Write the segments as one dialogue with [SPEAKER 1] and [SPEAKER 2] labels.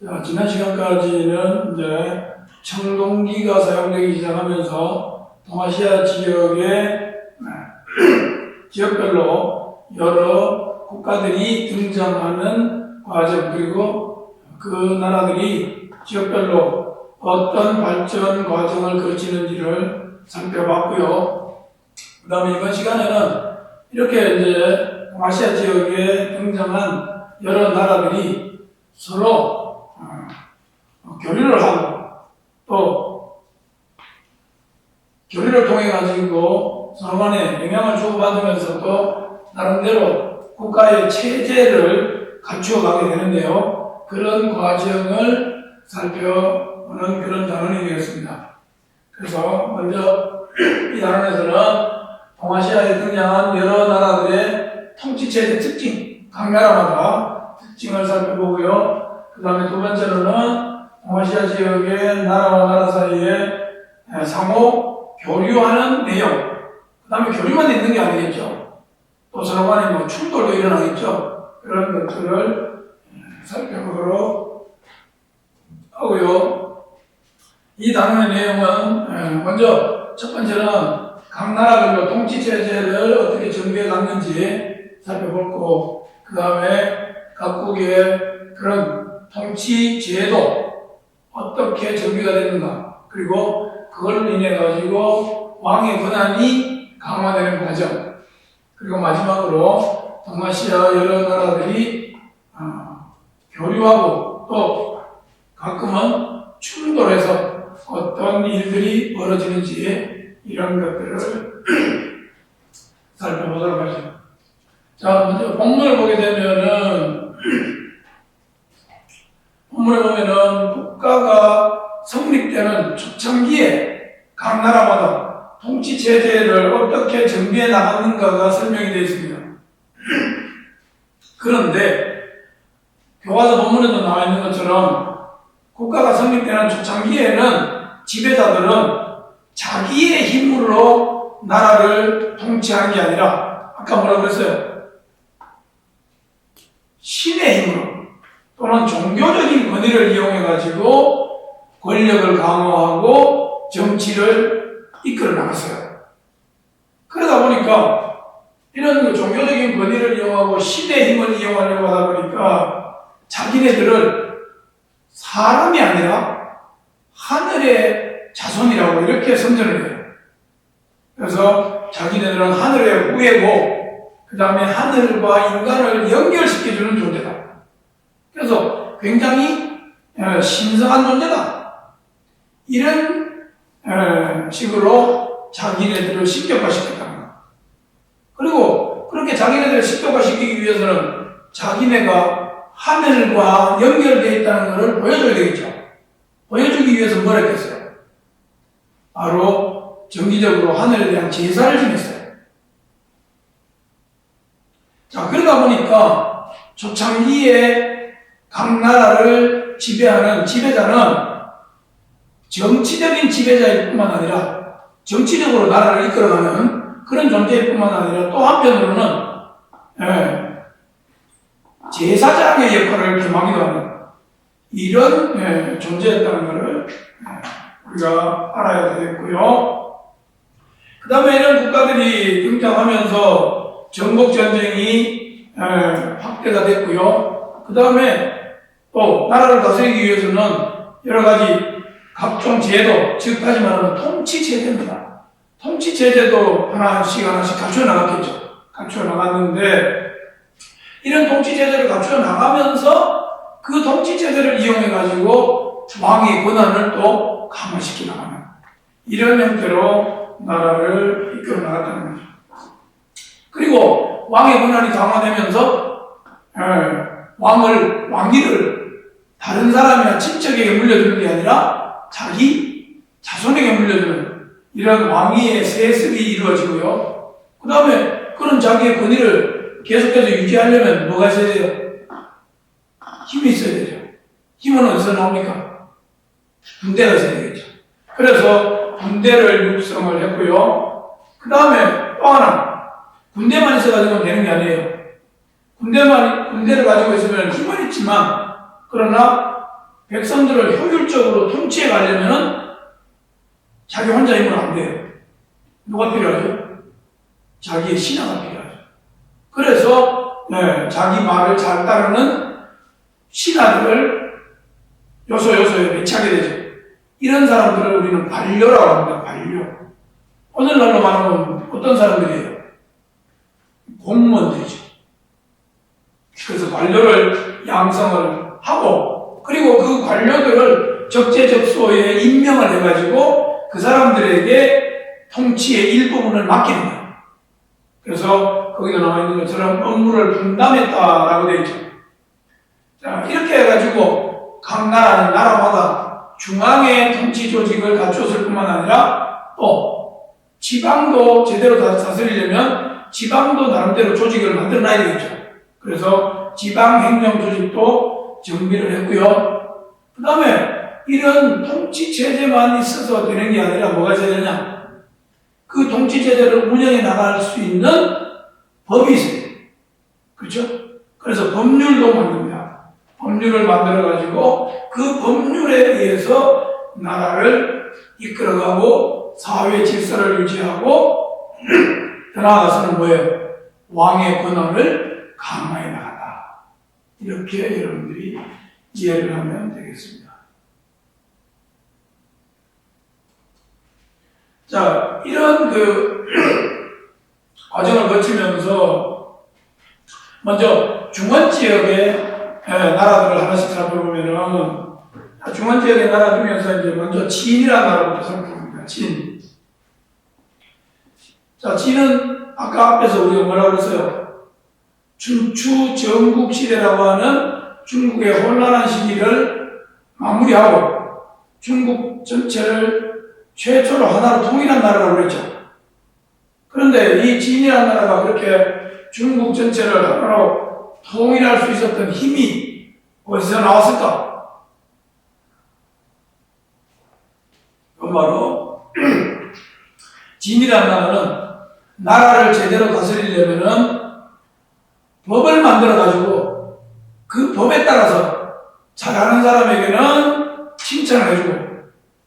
[SPEAKER 1] 자, 지난 시간까지는 이제 청동기가 사용되기 시작하면서 동아시아 지역의 지역별로 여러 국가들이 등장하는 과정, 그리고 그 나라들이 지역별로 어떤 발전 과정을 거치는지를 살펴봤고요. 그 다음에 이번 시간에는 이렇게 이제 동아시아 지역에 등장한 여러 나라들이 서로 교류를 하고 또 교류를 통해 가지고 서로 간에 영향을 주고받으면서 또 나름대로 국가의 체제를 갖추어 가게 되는데요. 그런 과정을 살펴보는 그런 단원이 되겠습니다. 그래서 먼저 이 단원에서는 동아시아에 등장한 여러 나라들의 통치체제 특징, 각 나라마다 특징을 살펴보고요. 그 다음에 두 번째로는 동아시아 지역의 나라와 나라 사이에 상호 교류하는 내용, 그 다음에 교류만 있는 게 아니겠죠. 또 서로 간에 뭐 충돌도 일어나겠죠. 그런 것들을 살펴보도록 하고요. 이 단원의 내용은 먼저 첫 번째는 각 나라별로 통치체제를 어떻게 정비해 갔는지 살펴볼 거고, 그 다음에 각국의 그런 통치제도 어떻게 정비가 됐는가, 그리고 그걸 인해 가지고 왕의 권한이 강화되는 과정, 그리고 마지막으로 동아시아 여러 나라들이 교류하고 또 가끔은 충돌해서 어떤 일들이 벌어지는지 이런 것들을 살펴보도록 하죠. 자, 먼저 본문을 보게 되면은 본문에 보면은 국가가 성립되는 초창기에 각 나라마다 통치 체제를 어떻게 정비해 나갔는가가 설명이 되어 있습니다. 그런데 교과서 본문에도 나와 있는 것처럼 국가가 성립되는 초창기에는 지배자들은 자기의 힘으로 나라를 통치하는 게 아니라 아까 뭐라고 그랬어요? 신의 힘으로 또는 종교적인 권위를 이용해가지고 권력을 강화하고 정치를 이끌어 나갔어요. 그러다 보니까 이런 종교적인 권위를 이용하고 신의 힘을 이용하려고 하다 보니까 자기네들을 사람이 아니라 하늘의 자손이라고 이렇게 선전을 해요. 그래서 자기네들은 하늘의 후예고 그 다음에 하늘과 인간을 연결시켜주는 존재다. 그래서 굉장히 신성한 존재다. 이런 식으로 자기네들을 신격화시켰다는 거예요. 그리고 그렇게 자기네들을 신격화시키기 위해서는 자기네가 하늘과 연결되어 있다는 것을 보여줘야 되겠죠. 보여주기 위해서 뭘 했겠어요? 바로 정기적으로 하늘에 대한 제사를 지냈어요. 자, 그러다 보니까 초창기에 각 나라를 지배하는 지배자는 정치적인 지배자일 뿐만 아니라 정치적으로 나라를 이끌어가는 그런 존재일 뿐만 아니라 또 한편으로는 제사장의 역할을 겸하기도 하는 이런 존재였다는 것을 우리가 알아야 되겠고요. 그 다음에 이런 국가들이 등장하면서 전국전쟁이 확대가 됐고요. 그 다음에 또 나라를 다스리기 위해서는 여러 가지 각종 제도, 즉 다시 말하면 통치체제입니다. 통치체제도 하나씩 갖춰 나갔겠죠. 갖춰 나갔는데 이런 통치체제를 갖춰 나가면서 그 통치체제를 이용해가지고 왕의 권한을 또 강화시켜 나가는 이런 형태로 나라를 이끌어 나갔다는 거죠. 그리고 왕의 권한이 강화되면서 왕위를 다른 사람이나 친척에게 물려주는 게 아니라 자기 자손에게 물려주는 이런 왕위의 세습이 이루어지고요. 그 다음에 그런 자기의 권위를 계속해서 유지하려면 뭐가 있어야 돼요? 힘이 있어야 되죠. 힘은 어디서 나옵니까? 군대가 있어야 되겠죠. 그래서 군대를 육성을 했고요. 그 다음에 또 하나, 군대만 있어가지고 되는 게 아니에요. 군대를 가지고 있으면 힘은 있지만, 그러나 백성들을 효율적으로 통치해 가려면은 자기 혼자 힘으로 안 돼요. 누가 필요하죠? 자기의 신하가 필요하죠. 그래서 자기 말을 잘 따르는 신하들을 요소요소에 배치하게 되죠. 이런 사람들을 우리는 관료라고 합니다. 관료. 오늘날로 말하면 어떤 사람들이에요? 공무원들이죠. 그래서 관료를 양성을 하고, 그리고 그 관료들을 적재적소에 임명을 해가지고 그 사람들에게 통치의 일부분을 맡기는 거예요. 그래서 거기도 나와 있는 것처럼 업무를 분담했다라고 되어 있죠. 자, 이렇게 해가지고 각 나라는 나라마다 중앙의 통치 조직을 갖췄을 뿐만 아니라 또 지방도 제대로 다스리려면 지방도 나름대로 조직을 만들어 놔야 되겠죠. 그래서 지방행정 조직도 정비를 했고요. 그 다음에 이런 통치 체제만 있어서 되는 게 아니라 뭐가 있어야 되냐? 그 통치 체제를 운영해 나갈 수 있는 법이 있어요. 그렇죠? 그래서 법률도 만듭니다. 법률을 만들어가지고 그 법률에 의해서 나라를 이끌어가고 사회 질서를 유지하고 더 나아가서는 뭐예요? 왕의 권한을 강화해 나간다. 이렇게 여러분들이 이해를 하면 되겠습니다. 자, 이런 과정을 거치면서 먼저 중원 지역의 나라들을 하나씩 살펴보면은 중원 지역의 나라 중에서 이제 먼저 진이라는 나라부터 살펴봅니다. 진. 자, 진은 아까 앞에서 우리가 뭐라고 그랬어요? 춘추 전국 시대라고 하는 중국의 혼란한 시기를 마무리하고 중국 전체를 최초로 하나로 통일한 나라라고 그랬죠. 그런데 이 진이라는 나라가 그렇게 중국 전체를 하나로 통일할 수 있었던 힘이 어디서 나왔을까? 그건 바로 진이라는 나라는 나라를 제대로 다스리려면은 법을 만들어가지고 그 법에 따라서 잘하는 사람에게는 칭찬을 해주고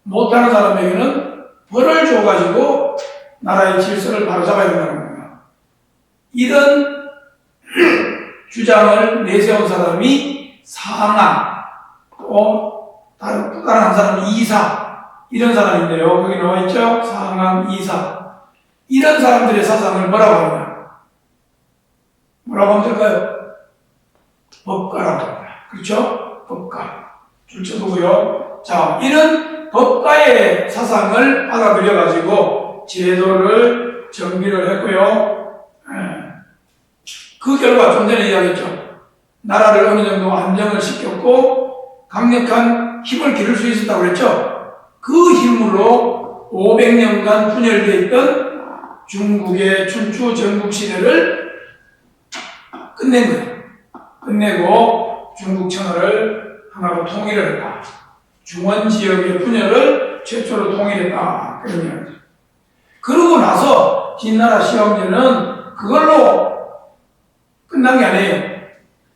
[SPEAKER 1] 못하는 사람에게는 벌을 줘가지고 나라의 질서를 바로잡아야 된다는 겁니다. 이런 주장을 내세운 사람이 사항, 또 다른 한 사람이 이사, 이런 사람인데요. 거기 나와 있죠? 사항, 이사. 이런 사람들의 사상을 뭐라고 하느냐? 뭐라고 하면 될까요? 법가라고 합니다. 그렇죠? 법가. 줄쳐보고요. 자, 이런 법가의 사상을 받아들여가지고 제도를 정비를 했고요. 그 결과 좀 전에 이야기했죠. 나라를 어느 정도 안정을 시켰고 강력한 힘을 기를 수 있었다고 그랬죠. 그 힘으로 500년간 분열되어 있던 중국의 춘추 전국 시대를 끝낸 거예요. 끝내고 중국 천하를 하나로 통일을 했다. 중원 지역의 분열을 최초로 통일했다. 그런 이야기죠. 그러고 나서 진나라 시황제는 그걸로 끝난 게 아니에요.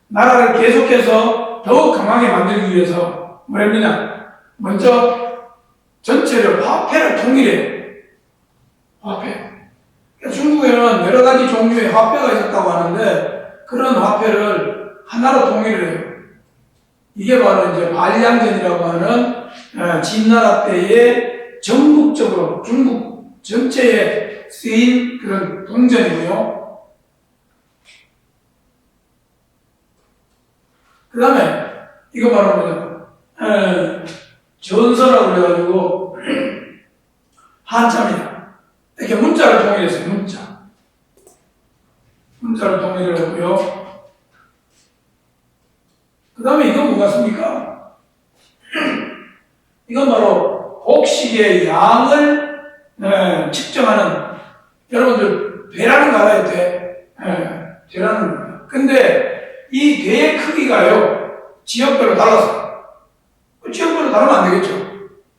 [SPEAKER 1] 나라를 계속해서 더욱 강하게 만들기 위해서 뭘 했느냐? 먼저 전체를 화폐를 통일해요. 화폐. 중국에는 여러 가지 종류의 화폐가 있었다고 하는데 그런 화폐를 하나로 통일을 해요. 이게 바로 이제 반량전이라고 하는 진나라 때의 전국적으로 중국 전체에 쓰인 그런 동전이고요. 그 다음에 이거 바로 뭐냐? 전서라고 그래가지고 한자입니다. 이렇게 문자를 통일했어요. 문자를 통일을 했고요. 그 다음에 이건 뭐가 있습니까? 이건 바로 곡식의 양을 측정하는, 여러분들 배라는 거 알아요? 배라는 겁니다. 근데 이 배의 크기가요 지역별로 달라서 지역별로 다르면 안 되겠죠.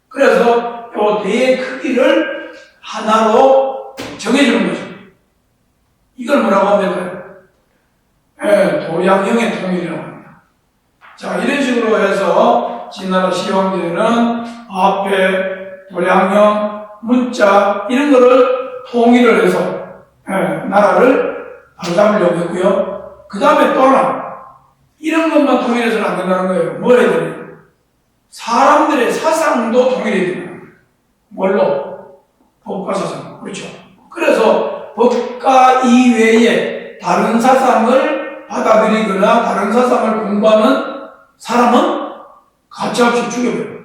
[SPEAKER 1] 그래서 이 배의 크기를 하나로 정해주는 거죠. 이걸 뭐라고 하면 될까요? 도량형의 통일이라고 합니다. 자, 이런 식으로 해서 진나라 시황제는 화폐, 도량형, 문자 이런 거를 통일을 해서 나라를 바로잡으려고 했고요. 그 다음에 또 하나 이런 것만 통일해서는 안 된다는 거예요. 뭘 해야 되냐? 사람들의 사상도 통일해야 된다는 거예요. 뭘로? 법과 사상. 그렇죠. 그래서 법과 이외에 다른 사상을 받아들이거나 다른 사상을 공부하는 사람은 가차없이 죽여버려요.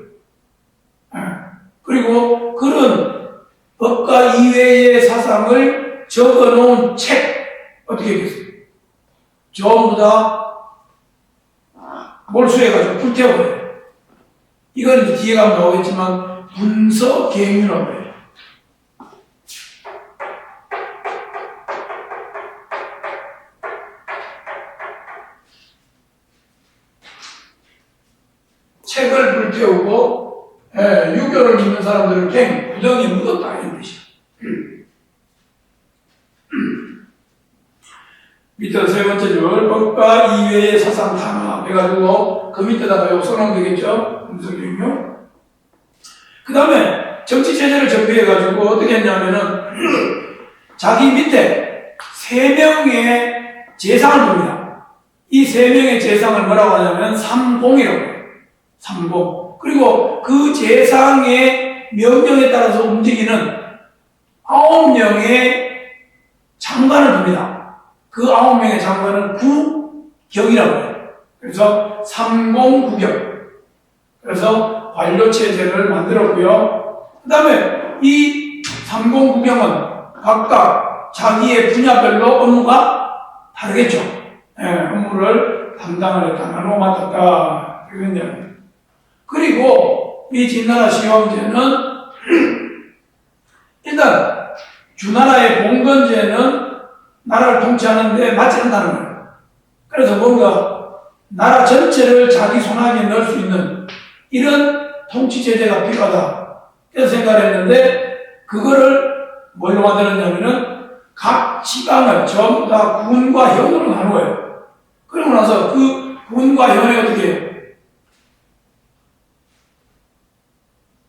[SPEAKER 1] 그리고 그런 법과 이외의 사상을 적어놓은 책 어떻게 했겠어요? 전부 다 몰수해가지고 불태워버려요. 이건 이제 뒤에 가면 나오겠지만 분서계유라고 해요. 책을 불태우고 유교를 믿는 사람들을 갱 부정에 묻었다 이런 뜻이야. 밑에 세 번째 줄 법과 이외의 사상 탄압 해가지고 그 밑에다가 요 써놓으면 되겠죠. 분석교육요. 그 다음에 정치 체제를 정비해가지고 어떻게 했냐면은 자기 밑에 3명의 재상을 봅니다. 이 3명의 재상을 뭐라고 하냐면 삼공이라고 해요. 삼공. 그리고 그 재상의 명령에 따라서 움직이는 9명의 장관을 봅니다. 그 9명의 장관은 구경이라고 해요. 그래서 삼공구경. 그래서 관료체제를 만들었고요. 그 다음에 이 삼공구경은 각각 자기의 분야별로 업무가 다르겠죠. 업무를 담당을 했다. 나누어 맡았다. 그런 이야기. 그리고 이 진나라 시황제는 일단 주나라의 봉건제는 나라를 통치하는데 맞지 않다는 거예요. 그래서 뭔가 나라 전체를 자기 손안에 넣을 수 있는 이런 통치체제가 필요하다. 그래서 생각을 했는데 그거를 뭘로 만들었냐면은 각 지방을 전부 다 군과 현으로 나누어요. 그러고 나서 그 군과 현에 어떻게 해요?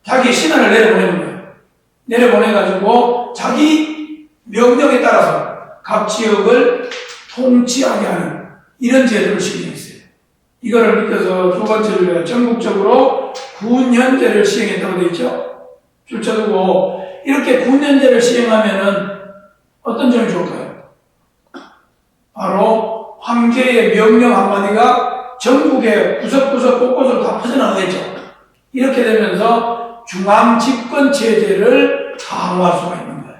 [SPEAKER 1] 자기 신하를 내려보내는 거예요. 내려보내가지고 자기 명령에 따라서 각 지역을 통치하게 하는 이런 제도를 시행했어요. 이거를 밑에서 두 번째 줄에 전국적으로 군현제를 시행했다고 되어 있죠. 줄쳐두고 이렇게 군현제를 시행하면은 어떤 점이 좋을까요? 바로 황제의 명령 한마디가 전국의 구석구석 곳곳으로 다 퍼져나가겠죠. 이렇게 되면서 중앙 집권 체제를 강화할 수가 있는 거예요.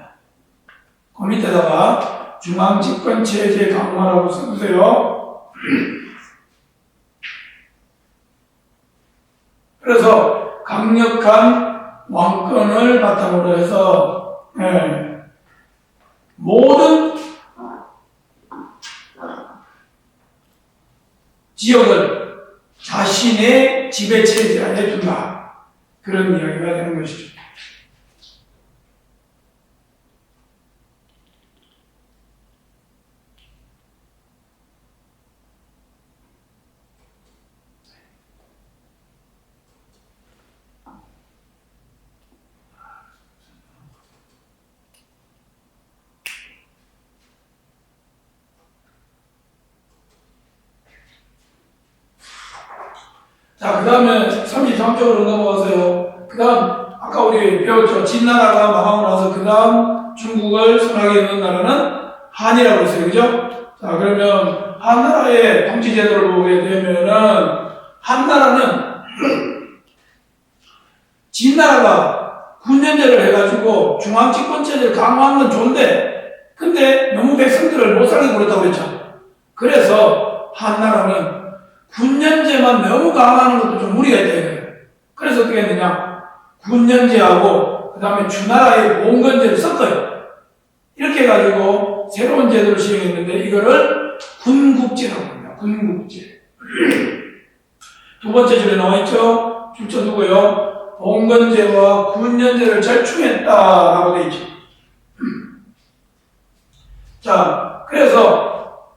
[SPEAKER 1] 그 밑에다가 중앙 집권 체제 강화라고 써주세요. 그래서 강력한 왕권을 바탕으로 해서 모든 지역을 자신의 지배 체제 안에 둔다. 그런 이야기가 되는 것이죠. 자, 그 다음에 33쪽으로 넘어가세요. 그 다음, 아까 우리 배웠죠. 진나라가 망하고 나서 그 다음 중국을 선하게 있는 나라는 한이라고 했어요. 그죠? 자, 그러면 한나라의 통치제도를 보게 되면은, 한나라는 진나라가 군연제를 해가지고 중앙집권체제를 강화하는 건 좋은데, 근데 너무 백성들을 못 살게 그랬다고 했죠. 그래서 한나라는 군연제만 너무 강화하는 것도 좀 무리가 있다 이거예요. 그래서 어떻게 했느냐? 군연제하고 그 다음에 주나라의 봉건제를 섞어요. 이렇게 해가지고 새로운 제도를 시행했는데 이거를 군국제라고 합니다. 군국제. 두 번째 줄에 나와있죠? 줄쳐두고요. 봉건제와 군연제를 절충했다라고 되어 있죠. 자, 그래서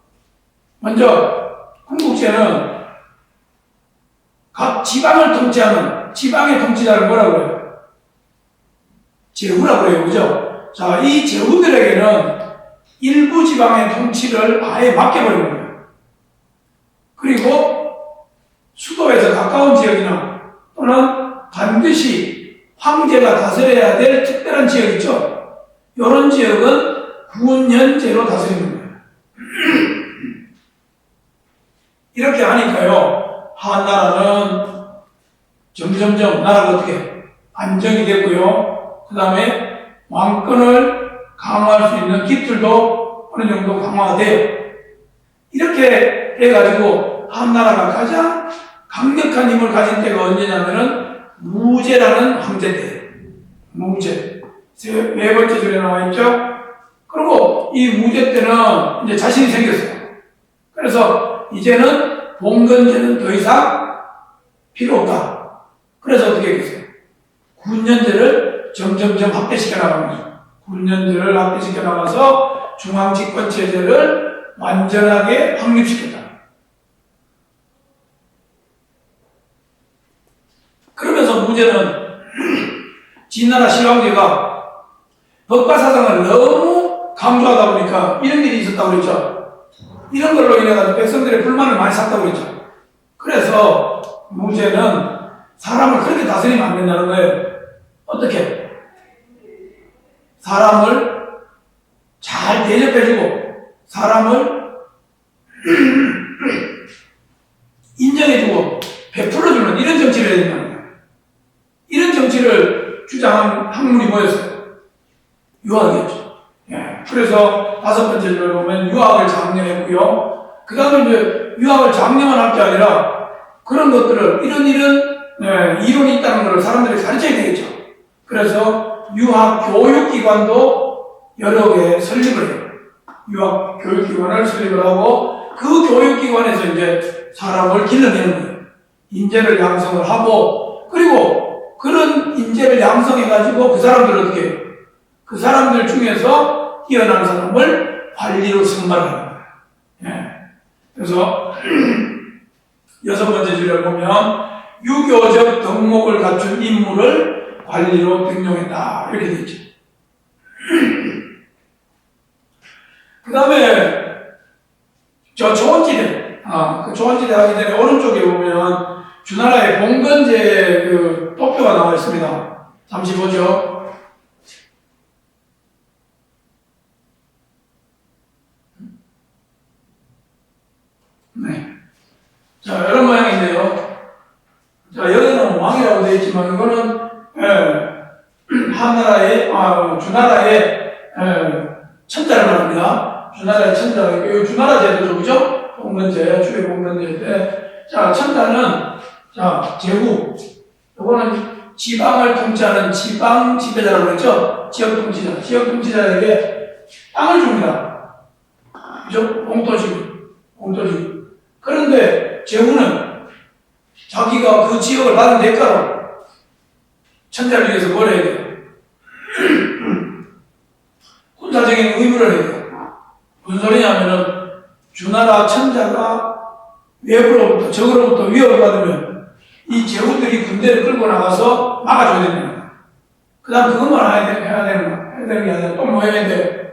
[SPEAKER 1] 먼저 군국제는 각 지방을 통치하는 지방의 통치자를 뭐라고 해요? 제후라고 해요. 그죠? 자, 이 제후들에게는 일부 지방의 통치를 아예 맡겨버리는 거예요. 그리고 수도에서 가까운 지역이나 또는 반드시 황제가 다스려야 될 특별한 지역 있죠? 이런 지역은 군연제로 다스리는 거예요. 이렇게 하니까요, 한나라는 점점점 나라가 어떻게 안정이 됐고요. 그 다음에 왕권을 강화할 수 있는 깃들도 어느 정도 강화가 돼요. 이렇게 해가지고 한나라가 가장 강력한 힘을 가진 때가 언제냐면은 무제라는 황제 때예요. 무제. 네 번째 줄에 나와 있죠? 그리고 이 무제 때는 이제 자신이 생겼어요. 그래서 이제는 봉건제는 더 이상 필요 없다. 그래서 어떻게 했겠어요? 군연제를 점점점 확대시켜 나가는 거죠. 군연제를 확대시켜 나가서 중앙집권체제를 완전하게 확립시켰다. 그러면서 무제는 진나라 신왕제가 법가사상을 너무 강조하다 보니까 이런 일이 있었다고 그랬죠. 이런 걸로 인해 백성들의 불만을 많이 샀다고 그랬죠. 그래서 무제는 사람을 그렇게 다스리면 안 된다는 거예요. 어떻게? 사람을 잘 대접해주고 사람을 인정해주고 베풀어주는 이런 정치를 해야 된다는 거예요. 이런 정치를 주장한 학문이 뭐였어요? 유학이었죠. 예. 그래서 5번째 줄에 보면 유학을 장려했고요. 그 다음에 이제 유학을 장려만 할 게 아니라 그런 것들을 이런 이론이 있다는 것을 사람들이 가르쳐야 되겠죠. 그래서 유학 교육기관도 여러 개 설립을 해요. 유학 교육기관을 설립을 하고 그 교육기관에서 이제 사람을 길러내는 거예요. 인재를 양성을 하고 그리고 그런 인재를 양성해가지고 그 사람들을 어떻게 해요? 그 사람들 중에서 뛰어난 사람을 관리로 선발하는 거예요. 예. 그래서 6번째 줄에 보면 유교적 덕목을 갖춘 인물을 관리로 등용했다. 이렇게 되어 있죠. 그 다음에 저 조원지대, 그 조원지대 하기 전에 오른쪽에 보면 주나라의 봉건제 그 도표가 나와 있습니다. 잠시 보죠. 네. 자, 이런 모양인데요. 자, 여기는 왕이라고 되어 있지만, 이거는, 주나라의, 천자를 말합니다. 주나라의 천자, 이 주나라 제도죠, 그죠? 봉건제, 추의 봉건제 때. 자, 천자는, 자, 제후. 이거는 지방을 통치하는 지방 지배자라고 그랬죠? 지역 통치자. 지역 통치자에게 땅을 줍니다. 그죠? 공토지. 그런데 제후는 자기가 그 지역을 받은 대가로 천자를 위해서 뭘 해야 돼요? 군사적인 의무를 해야 돼요. 무슨 소리냐면은 주나라 천자가 외부로부터 적으로부터 위협을 받으면 이 제후들이 군대를 끌고 나가서 막아줘야 됩니다. 그 다음 그것만 해야 되는 게 아니라 또 뭐 해야 돼?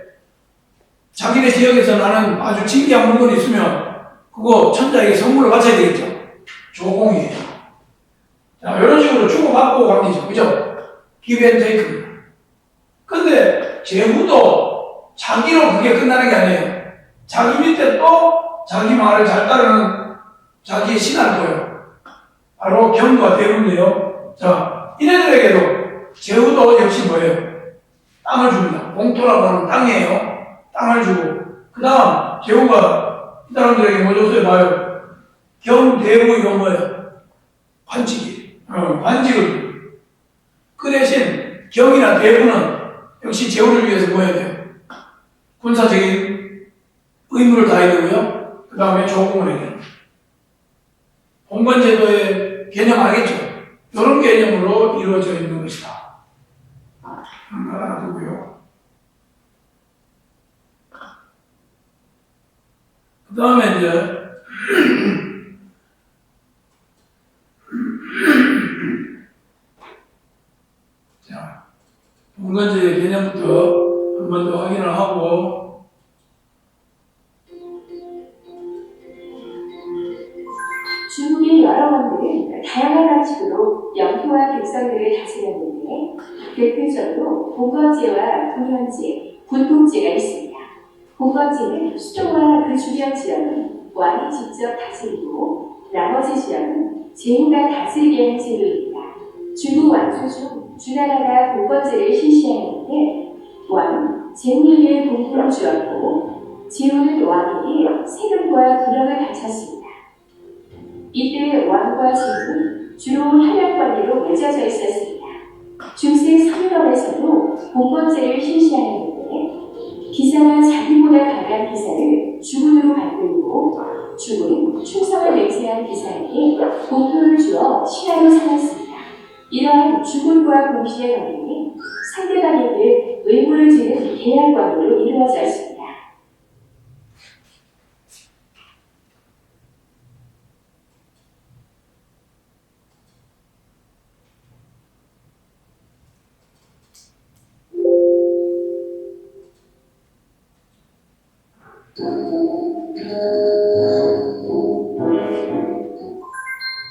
[SPEAKER 1] 자기네 지역에서 나는 아주 진귀한 물건이 있으면 그거 천자에게 선물을 바쳐야 되겠죠. 조공이에요. 자, 이런 식으로 주고받고 관계죠. 그죠? give and take. 근데 제후도 자기로 그게 끝나는 게 아니에요. 자기 밑에 또 자기 말을 잘 따르는 자기의 신하를 둬요. 바로 경과 대군이에요. 자, 이네들에게도 제후도 역시 뭐예요? 땅을 줍니다. 봉토라고 하는 땅이에요. 땅을 주고 그 다음 제후가 이 사람들에게 뭐 줬어요? 봐요. 경대구 이거 뭐예요? 관직이. 관직을. 그 대신 경이나 대구는 역시 제후를 위해서 뭐 해야 돼요? 군사적인 의무를 다해야 되고요. 그 다음에 조공을 해야 돼요. 봉건제도의 개념 알겠죠? 이런 개념으로 이루어져 있는 것이다. 하나 두고요. 그 다음에 이제 자, 봉건제의 개념부터 한 번 더 확인을 하고,
[SPEAKER 2] 중국의 여러 왕들은 다양한 방식으로 영토와 백성들을 다스렸는데 대표적으로 봉건제와 분현제, 분봉제가 있습니다. 봉건제는 수도와 그 주변 지역은 왕이 직접 다스리고 나머지 지역은 제후가 다스리게 하는 제도입니다. 중국 왕조 중 주나라가 봉건제를 실시하였는데 왕은 제후에게 공포를 주었고 제후는 왕에게 세금과 군역을 바쳤습니다. 이때 왕과 제후는 주로 현역 관계로 맺어져 있었습니다. 중세 서유럽에서도 봉건제를 실시하였는데 기사는 자기보다 강한 기사를 주군으로 받들고 주군은 충성을 맹세한 기사에게 공표를 주어 신하로 삼았습니다. 이러한 주군과 공신의 관계는 상대방에게 의무를 지는 계약 관계로 이루어졌습니다.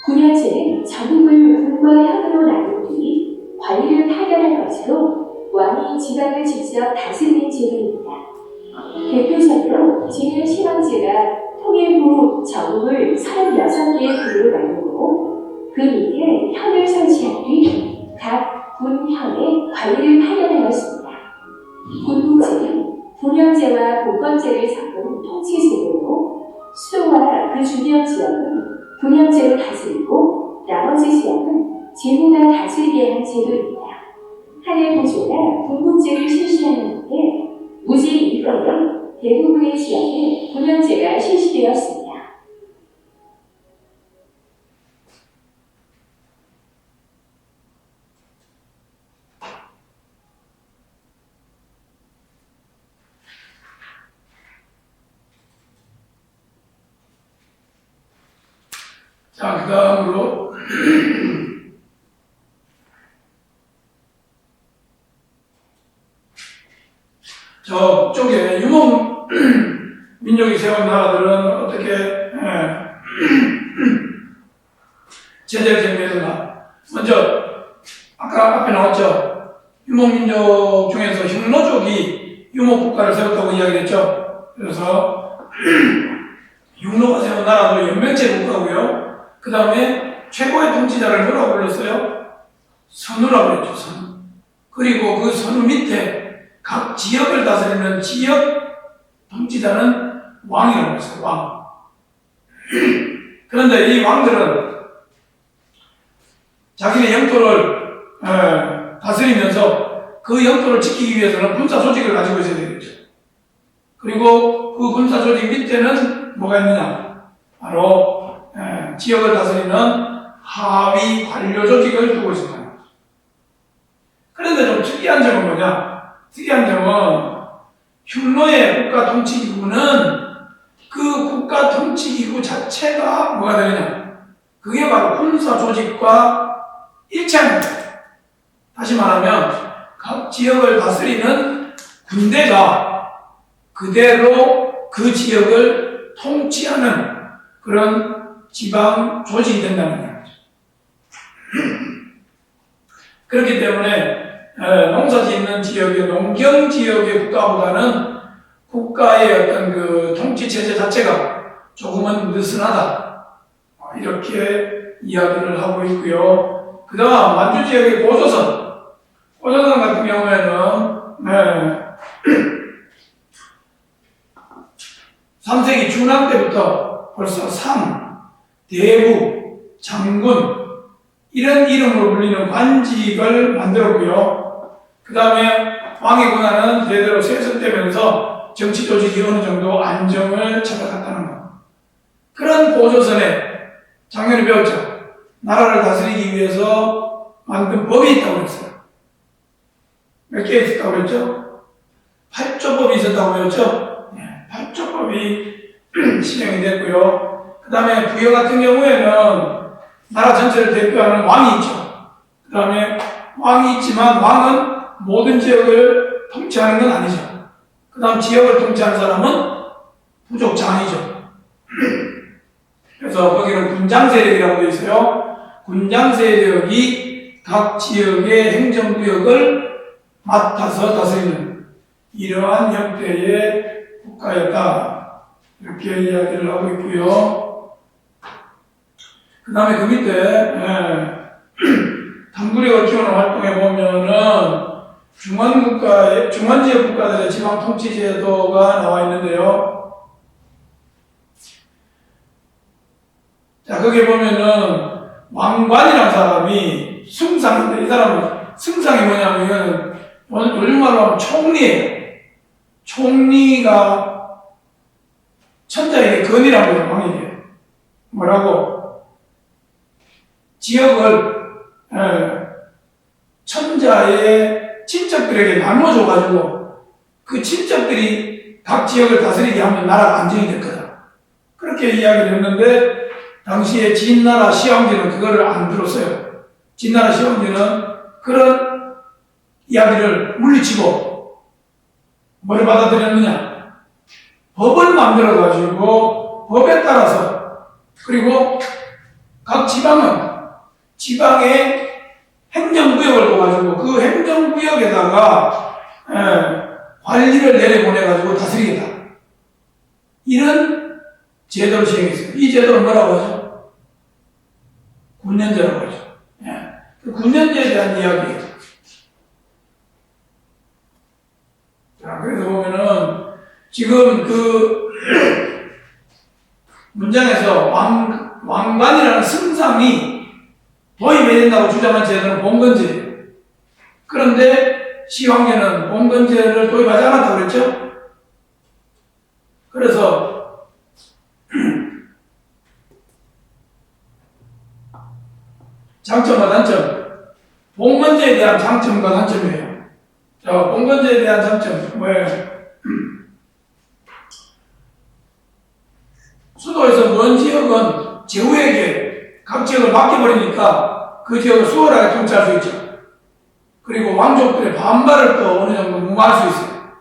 [SPEAKER 2] 분현제는 전국을 군과 현으로 나눈 뒤 관리를 파견한 것으로 왕이 지방을 직접 다스리는 제도입니다. 대표적으로 제1신왕제가 통일 후 전국을 36개의 군으로 나누고 그 밑에 현을 설치한 뒤 각 군현에 관리를 파견하였습니다. 군부제는 분현제와 봉건제를 섞은 통치제도로 수도와 그 주변 지역은 분현제로 다스리고 나머지 지역은 제후가 다스리게 한 제도입니다. 한해 보조가 군부제를 실시하는데 무제 이후에 대부분의 지역에 분현제가 실시되었습니다.
[SPEAKER 1] 자, 그 다음으로 저쪽에 유목 민족이 세운 나라들은 어떻게 제재를 정리했나? 먼저 아까 앞에 나왔죠. 유목 민족 중에서 흉노족이 유목 국가를 세웠다고 이야기했죠. 그래서 흉노가 세운 나라도 연맹제 국가고요. 그 다음에 최고의 통치자를 뭐라고 불렀어요? 선우라고 그랬죠. 선우. 그리고 그 선우 밑에 각 지역을 다스리는 지역 통치자는 왕이라고 했어요. 왕. 그런데 이 왕들은 자기네 영토를 다스리면서 그 영토를 지키기 위해서는 군사 조직을 가지고 있어야 되겠죠. 그리고 그 군사 조직 밑에는 뭐가 있느냐? 바로 지역을 다스리는 하위 관료 조직을 두고 있습니다. 그런데 좀 특이한 점은 뭐냐? 특이한 점은 흉노의 국가 통치기구는 그 국가 통치기구 자체가 뭐가 되느냐? 그게 바로 군사 조직과 일치합니다. 다시 말하면 각 지역을 다스리는 군대가 그대로 그 지역을 통치하는 그런 지방 조직이 된다는 거죠. 그렇기 때문에 농사 짓는 지역의 농경 지역의 국가보다는 국가의 어떤 그 통치 체제 자체가 조금은 느슨하다. 이렇게 이야기를 하고 있고요. 그 다음 만주 지역의 고조선 같은 경우에는 3세기 중앙 때부터 벌써 상, 대부, 장군 이런 이름으로 불리는 관직을 만들었고요. 그 다음에 왕의 권한은 대대로 세습되면서 정치 조직이 어느 정도 안정을 찾아갔다는 것. 그런 고조선에 작년에 배웠죠. 나라를 다스리기 위해서 만든 법이 있다고 그랬어요. 몇 개 있었다고 그랬죠? 8조법이 있었다고 그랬죠? 8조법이 시행이 됐고요. 그 다음에 부여 같은 경우에는 나라 전체를 대표하는 왕이 있죠. 그 다음에 왕이 있지만 왕은 모든 지역을 통치하는 건 아니죠. 그 다음 지역을 통치하는 사람은 부족장이죠. 그래서 거기는 군장세력이라고 되어 있어요. 군장세력이 각 지역의 행정구역을 맡아서 다스리는 이러한 형태의 국가였다. 이렇게 이야기를 하고 있고요. 그 다음에 그 밑에 당구력을 키우는 활동에 보면은 중원지역 국가들의 지방 통치 제도가 나와 있는데요. 자, 거기에 보면은 왕관이라는 사람이 승상인데, 이 사람은 승상이 뭐냐면 이거는 요즘 말로 하면 총리예요. 총리가 천자에게 건이라고 해요, 왕에게. 뭐라고? 지역을 천자의 친척들에게 나눠줘가지고 그 친척들이 각 지역을 다스리게 하면 나라가 안정이 될 거다. 그렇게 이야기를 했는데 당시에 진나라 시황제는 그거를 안 들었어요. 진나라 시황제는 그런 이야기를 물리치고 뭐를 받아들였느냐? 법을 만들어가지고 법에 따라서 그리고 각 지방의 행정구역을 둬가지고 그 행정구역에다가 관리를 내려보내가지고 다스리겠다. 이런 제도를 시행했어요. 이 제도를 뭐라고 하죠? 군년제라고 하죠. 그 군년제에 대한 이야기예요. 자, 그래서 보면은 지금 그 문장에서 왕관이라는 승상이 도입해야 된다고 주장한 제도는 봉건제예요. 그런데 시황제는 봉건제를 도입하지 않았다고 그랬죠? 그래서 장점과 단점, 봉건제에 대한 장점과 단점이에요. 자, 봉건제에 대한 장점 뭐예요? 수도에서 먼 지역은 제후에게 각 지역을 맡겨버리니까 그 지역을 수월하게 통치할 수 있죠. 그리고 왕족들의 반발을 또 어느 정도 무마할 수 있어요.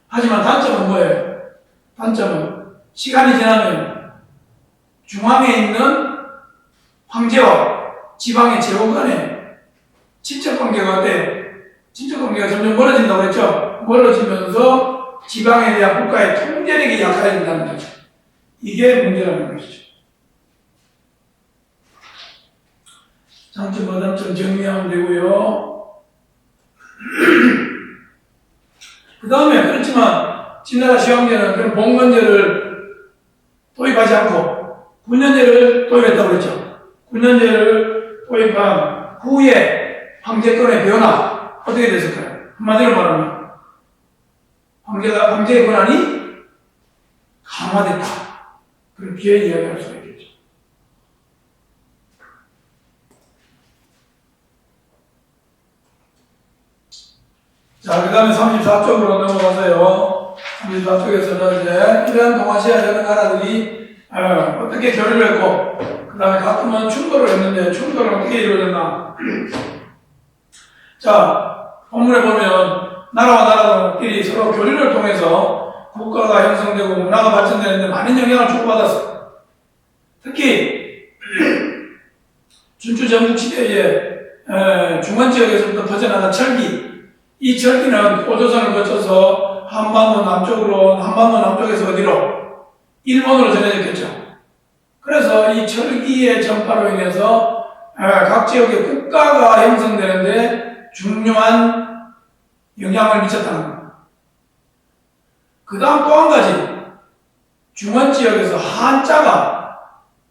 [SPEAKER 1] 하지만 단점은 뭐예요? 단점은 시간이 지나면 중앙에 있는 황제와 지방의 제후 간에 친척관계가 점점 멀어진다고 했죠. 멀어지면서 지방에 대한 국가의 통제력이 약해진다는 거죠. 이게 문제라는 것이죠. 장점과 단점 정리하면 되고요. 그 다음에 그렇지만 진나라 시황제는 그런 봉건제를 도입하지 않고 군년제를 도입했다고 그랬죠. 군년제를 도입한 후에 황제권의 변화 어떻게 됐을까요? 한마디로 말하면 황제의 권한이 강화됐다. 그렇게 이야기할 수가 있겠죠. 자, 그 다음에 34쪽으로 넘어가서요. 34쪽에서는 이제 이러한 동아시아 여러 나라들이 어떻게 교류를 했고, 그 다음에 가끔은 충돌을 했는데, 충돌은 어떻게 이루어졌나. 자, 본문에 보면, 나라와 나라들끼리 서로 교류를 통해서 국가가 형성되고 문화가 발전되는데 많은 영향을 주고받았어요. 특히, 준추 전국 시대에 중원 지역에서부터 퍼져나간 철기, 이 철기는 오조선을 거쳐서 한반도 남쪽에서 어디로? 일본으로 전해졌겠죠. 그래서 이 철기의 전파로 인해서 각 지역의 국가가 형성되는데 중요한 영향을 미쳤다는 겁니다. 그 다음 또 한 가지, 중원 지역에서 한자가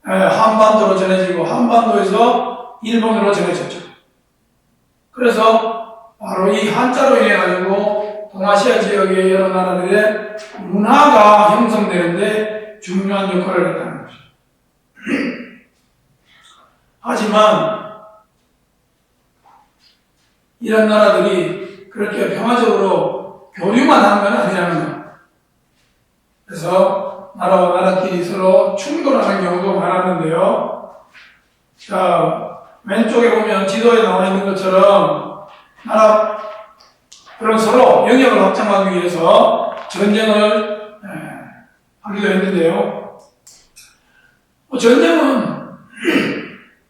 [SPEAKER 1] 한반도로 전해지고 한반도에서 일본으로 전해졌죠. 그래서 바로 이 한자로 인해 가지고 동아시아 지역의 여러 나라들의 문화가 형성되는데 중요한 역할을 했다는 거죠. 하지만 이런 나라들이 그렇게 평화적으로 교류만 한 건 아니라는 것. 그래서 나라와 나라끼리 서로 충돌하는 경우도 많았는데요. 자, 왼쪽에 보면 지도에 나와 있는 것처럼 나라 그런 서로 영역을 확장하기 위해서 전쟁을 하기도 했는데요. 전쟁은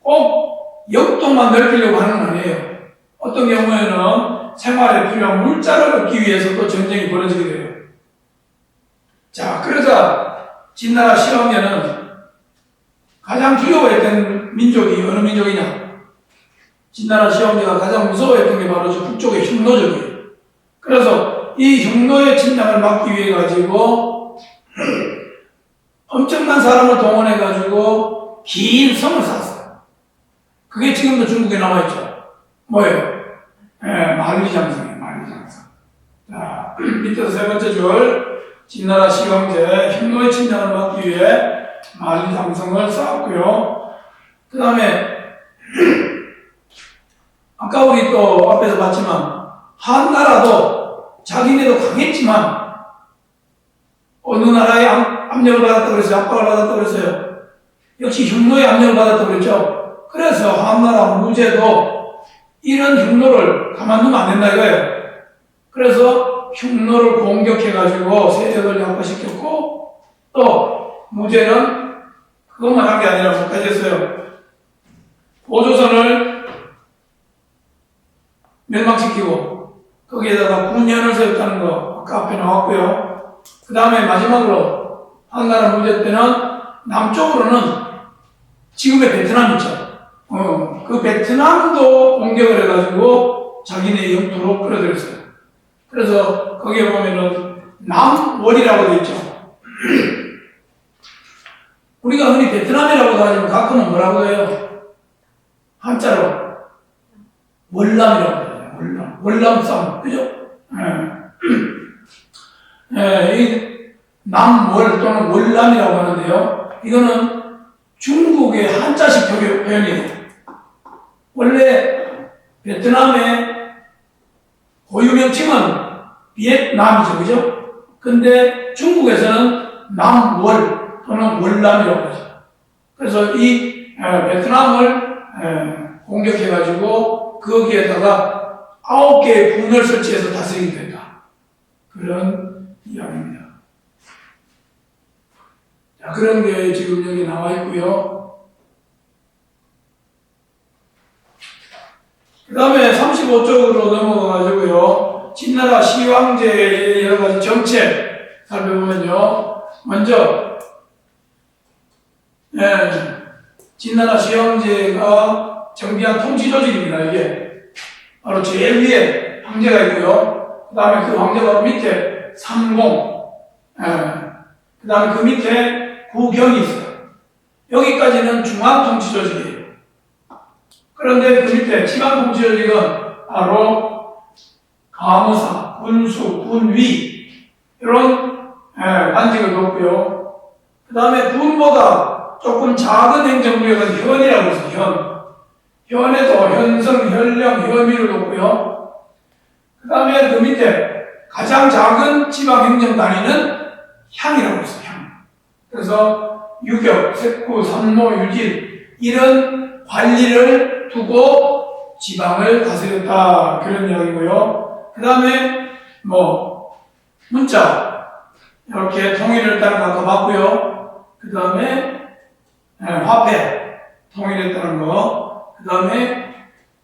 [SPEAKER 1] 꼭 영토만 넓히려고 하는 건 아니에요. 어떤 경우에는 생활에 필요한 물자를 얻기 위해서 또 전쟁이 벌어지게 돼요. 자, 그러자 진나라 시황제는 가장 두려워했던 민족이 어느 민족이냐? 진나라 시황제가 가장 무서워했던 게 바로 저 북쪽의 흉노족이에요. 그래서 이 흉노의 침략을 막기 위해 가지고 엄청난 사람을 동원해 가지고 긴 성을 쌓았어요. 그게 지금도 중국에 남아있죠. 뭐예요? 만리장성이에요. 만리장성. 자, 밑에서 세 번째 줄 진나라 시황제 흉노의 침략을 막기 위해 만리장성을 쌓았고요. 그 다음에 아까 우리 또 앞에서 봤지만 한나라도 자기네도 강했지만 어느 나라에 압력을 받았다고 그랬어요? 압박을 받았다고 그랬어요? 역시 흉노의 압력을 받았다고 그랬죠? 그래서 한나라 무제도 이런 흉노를 가만두면 안 된다 이거예요. 그래서 흉노를 공격해가지고 세력을 약화시켰고 또 무제는 그것만 한 게 아니라 뭐까지 했어요? 고조선을 멸망시키고 거기에다가 군연을 세웠다는 거 아까 앞에 나왔고요. 그 다음에 마지막으로 한나라 무제 때는 남쪽으로는 지금의 베트남 있죠. 그 베트남도 공격을 해가지고 자기네 영토로 끌어들였어요. 그래서 거기에 보면은 남월이라고 되어 있죠. 우리가 흔히 베트남이라고도 하지만 가끔은 뭐라고 해요? 한자로 월남이라고 해요. 월남. 월남쌈. 그죠? 이 남월 또는 월남이라고 하는데요. 이거는 중국의 한자식 표현이에요. 원래 베트남의 고유 명칭은 비엔남이죠. 그죠? 근데 중국에서는 남월 또는 월남이라고 하죠. 그래서 이 베트남을 공격해가지고 거기에다가 9개의 군을 설치해서 다스리게 된다. 그런 이야기입니다. 자, 그런 게 지금 여기 나와 있고요. 그 다음에 35쪽으로 넘어가가지고요. 진나라 시황제의 여러 가지 정책 살펴보면요. 먼저, 진나라 시황제가 정비한 통치조직입니다. 이게 바로 제일 위에 황제가 있고요. 그 다음에 그 황제 바로 밑에 상공, 그 다음에 그 밑에 구경이 있어요. 여기까지는 중앙통치조직이에요. 그런데 그 밑에 지방통치조직은 바로 가무사, 군수, 군위 이런 관직을 뒀고요. 그 다음에 군보다 조금 작은 행정구역은 현이라고 해서 현에도 현성, 현령, 현위를 뒀고요. 그 다음에 그 밑에 가장 작은 지방행정단위는 향이라고 했어요. 향. 그래서 유격, 색구, 산모, 유진 이런 관리를 두고 지방을 다스렸다 그런 이야기고요. 그 다음에 문자 이렇게 통일했다는 거 아까 봤고요. 그 다음에 화폐 통일했다는 거, 그 다음에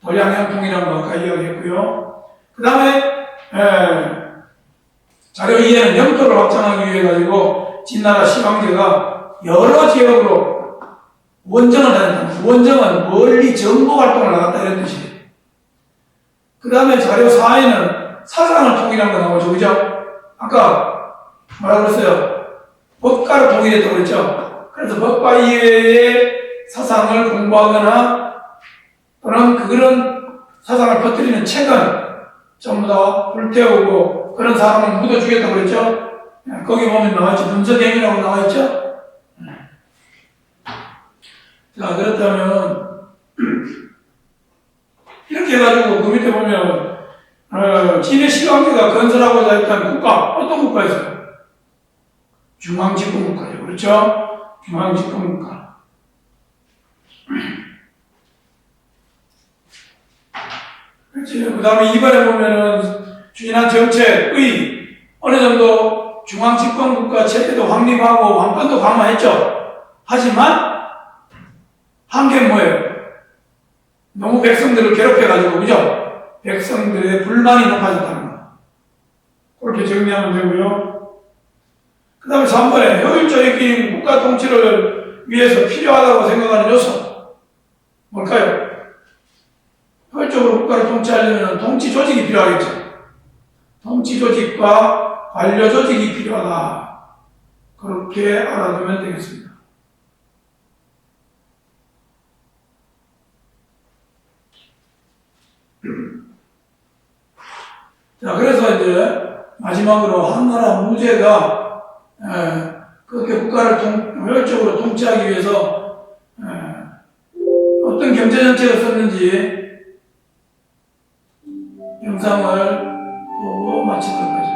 [SPEAKER 1] 도량형 통일한 거 아까 이야기했고요. 그 다음에 자료 2에는 영토를 확장하기 위해 가지고 진나라 시황제가 여러 지역으로 원정을 다녔다. 원정은 멀리 정보 활동을 나갔다 이런 뜻이에요. 그 다음에 자료 4에는 사상을 통일한 거 나오죠. 그죠? 아까 뭐라고 그랬어요? 법가를 통일했다고 그랬죠? 그래서 법과 이외의 사상을 공부하거나 또는 그런 사상을 퍼뜨리는 책은 전부 다 불태우고 그런 사람을 묻어주겠다고 그랬죠? 거기 보면 나와있죠. 문서대행이라고 나와있죠? 자, 그렇다면 이렇게 해가지고 그 밑에 보면 진의 시황제가 건설하고자 했던 국가, 어떤 국가였어요? 중앙집권국가죠. 그렇죠? 중앙집권국가. 그 다음에 이번에 보면은 추진한 정책의 어느 정도 중앙집권국가 체제도 확립하고 왕권도 강화했죠. 하지만 한계는 뭐예요? 너무 백성들을 괴롭혀가지고, 그죠? 백성들의 불만이 높아졌다는 거. 그렇게 정리하면 되고요. 그 다음에 3번에 효율적인 국가 통치를 위해서 필요하다고 생각하는 요소. 뭘까요? 효율적으로 국가를 통치하려면 통치 조직이 필요하겠죠. 통치 조직과 관료 조직이 필요하다. 그렇게 알아두면 되겠습니다. 자, 그래서 이제 마지막으로 한나라 무제가 그렇게 국가를 효율적으로 통치하기 위해서 어떤 경제정책을 썼는지 영상을 보고 마치도록 하죠.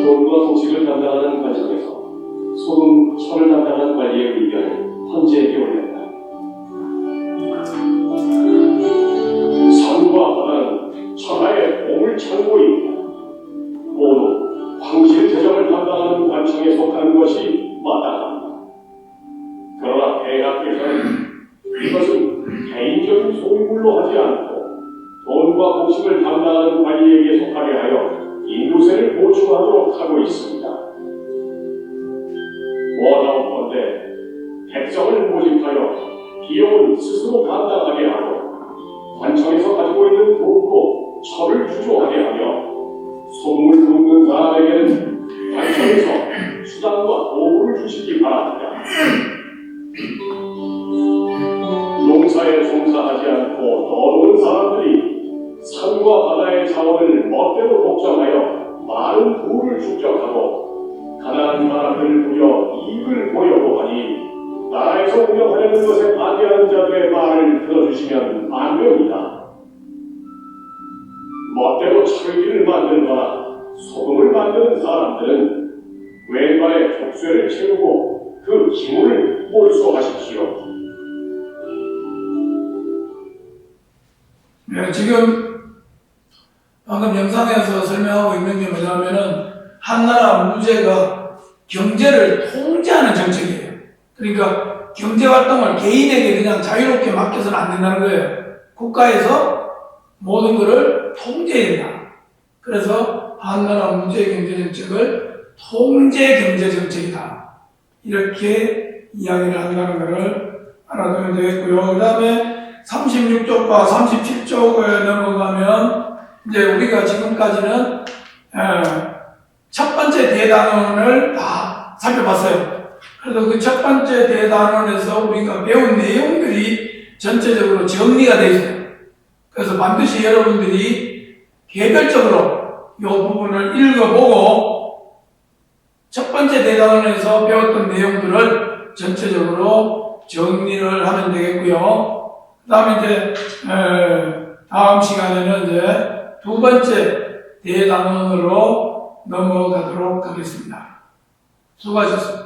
[SPEAKER 3] 돈과 도식을 담당하는 관청에서 소금, 철을 담당한 관리의 의견을 헌재에게 올렸다. 산과 바다는 천하의 보물창고입니다. 모두 황실 재정을 담당하는 관청에 속하는 것이 마땅합니다. 그러나 대학에서는 이것은 개인적인 소유물로 하지 않고 돈과 도식을 담당하는 관리에게 속하게 하여 인구세를 보충하도록 하고 있습니다. 원하건대 백성을 모집하여 비용을 스스로 감당하게 하고 관청에서 가지고 있는 돈으로 철을 주조하게 하며 소금을 붓는 사람에게는 관청에서 수단과 도구를 주시기 바랍니다. 농사에 종사하지 않고 떠도는 사람들이 산과 바다의 자원을 멋대로 독점하여 많은 부를 축적하고 가난한 사람들을 부려 이익을 보려고 하니 나라에서 운영하려는 것에 반대하는 자들의 말을 들어주시면 안 됩니다. 멋대로 철기를 만들거나 소금을 만드는 사람들은 왼발에 족쇄를 채우고 그 기물을 몰수하십시오.
[SPEAKER 1] 네, 지금 방금 영상에서 설명하고 있는 게 뭐냐면은 한나라 무제가 경제를 통제하는 정책이에요. 그러니까 경제활동을 개인에게 그냥 자유롭게 맡겨서는 안 된다는 거예요. 국가에서 모든 것을 통제해야 된다. 그래서 한나라 무제 경제정책을 통제 경제정책이다. 이렇게 이야기를 한다는 것을 알아두면 되겠고요. 그 다음에 36쪽과 37쪽을 넘어가면 이제 우리가 지금까지는 첫 번째 대단원을 다 살펴봤어요. 그래서 그 첫 번째 대단원에서 우리가 배운 내용들이 전체적으로 정리가 되어 있어요. 그래서 반드시 여러분들이 개별적으로 이 부분을 읽어보고 첫 번째 대단원에서 배웠던 내용들을 전체적으로 정리를 하면 되겠고요. 그 다음에 이제 다음 시간에는 이제 두 번째 대단원으로 넘어가도록 하겠습니다. 수고하셨습니다.